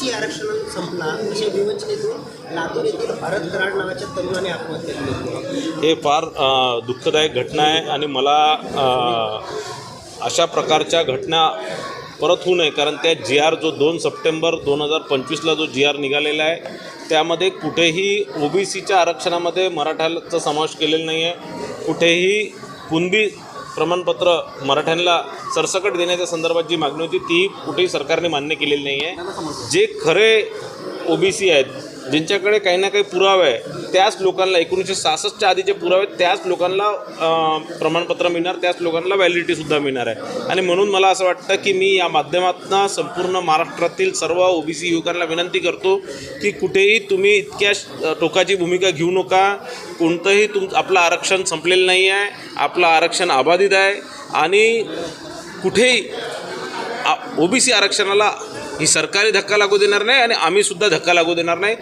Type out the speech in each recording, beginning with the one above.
OBC आरक्षण संपला अशा विवंचनेतून लातूर येथील भारत कराड नावाच्या तरुणाने आत्महत्या केली. हे फार दुःखदायक घटना आहे आणि मला अशा प्रकारच्या घटना परत होऊ नये, कारण त्या GR जो 2 सप्टेंबर 2025ला जो GR निघालेला आहे त्यामध्ये कुठेही ओबीसीच्या आरक्षणामध्ये मराठ्याचा समावेश केलेला नाही आहे. कुठेही कुणबी प्रमाणपत्र मराठ्यांना सरसकट देण्याच्या संदर्भात जी मागणी होती ती कुठेही सरकारने मान्य केलेली नाही आहे. जे खरे ओबीसी आहेत, ज्यांच्याकडे काही ना काही पुरावे आहे, त्याच लोकांना 1966च्या आधीचे पुरावे त्याच लोकांना प्रमाणपत्र मिळणार, त्याच लोकांना व्हॅलिडिटीसुद्धा मिळणार आहे. आणि म्हणून मला असं वाटतं की मी या माध्यमातून संपूर्ण महाराष्ट्रातील सर्व ओबीसी युवकांना विनंती करतो की कुठेही तुम्ही इतक्या टोकाची भूमिका घेऊ नका. कोणतंही आपलं आरक्षण संपलेलं नाही आहे, आपलं आरक्षण अबाधित आहे आणि कुठेही ओबीसी आरक्षणाला ही सरकारी धक्का लागू देणार नाही आणि आम्हीसुद्धा धक्का लागू देणार नाही.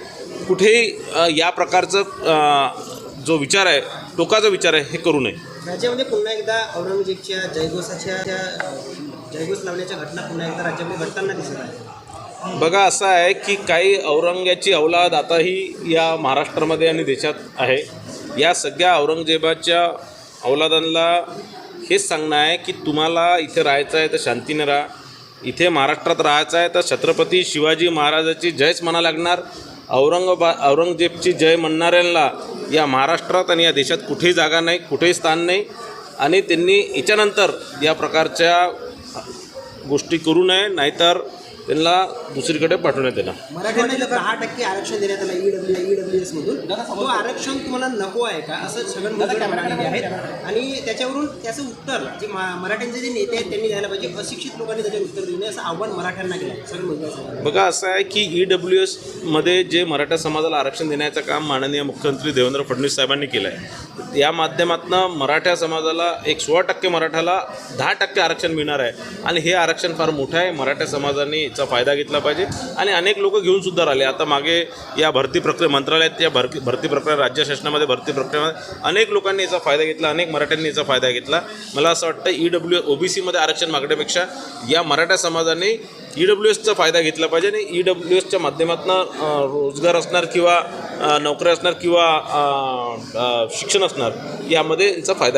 कुठेही या प्रकारचं जो विचार आहे, टोकाचा विचार आहे, हे करू नये. राज्यामध्ये पुन्हा एकदा औरंगजेबच्या जयघोष लावण्याच्या घटना पुन्हा एकदा राज्यामध्ये घडताना दिसत आहे. बघा, असं आहे की काही औरंग्याची औलाद आताही या महाराष्ट्रामध्ये आणि देशात आहे. या सगळ्या औरंगजेबाच्या औलादांना हेच सांगणं आहे की तुम्हाला इथे राहायचं आहे तर शांतीने राहा. इथे महाराष्ट्रात राहायचं आहे तर छत्रपती शिवाजी महाराजाची जयच म्हणा लागणार. औरंगजेबची जय म्हणणाऱ्यांना या महाराष्ट्रात आणि या देशात कुठेही जागा नाही, कुठेही स्थान नाही. आणि त्यांनी याच्यानंतर या प्रकारच्या गोष्टी करू नये, नाहीतर त्यांना दुसरीकडे पाठवण्यात येणार. मराठ्यांना 10% आरक्षण देण्यात आलं EWS मधून. तो आरक्षण तुम्हाला नको आहे का असं छगन भुजबळ म्हणालेले आहेत आणि त्याच्यावरून त्याचं उत्तर जे मराठ्यांचे जे नेते आहेत त्यांनी द्यायला पाहिजे. अशिक्षित लोकांनी त्याच्यावर उत्तर देऊ नये असं आव्हान मराठ्यांना केलं छगन भुजबळ. बघा, असं आहे की EWS मध्ये जे मराठा समाजाला आरक्षण देण्याचं काम माननीय मुख्यमंत्री देवेंद्र फडणवीस साहेबांनी केलं आहे. या माध्यमातून मराठा समाजाला 16% मराठाला 10% आरक्षण मिळणार आहे आणि हे आरक्षण फार मोठं आहे. मराठा समाजाने याचा फायदा घेतला पाहिजे आणि अनेक लोक घेऊन सुद्धा राहिले. आता मागे या भरती प्रक्रिया मंत्रालयात या भरती प्रक्रिया राज्य शासनामध्ये भरती प्रक्रियेमध्ये अनेक लोकांनी याचा फायदा घेतला, अनेक मराठ्यांनी याचा फायदा घेतला. मला असं वाटतं ओबीसीमध्ये आरक्षण मागण्यापेक्षा या मराठा समाजाने EWSचा फायदा घेतला पाहिजे आणि EWSच्या माध्यमातून रोजगार असणार किंवा नोकऱ्या असणार किंवा शिक्षण असणार, यामध्ये यांचा फायदा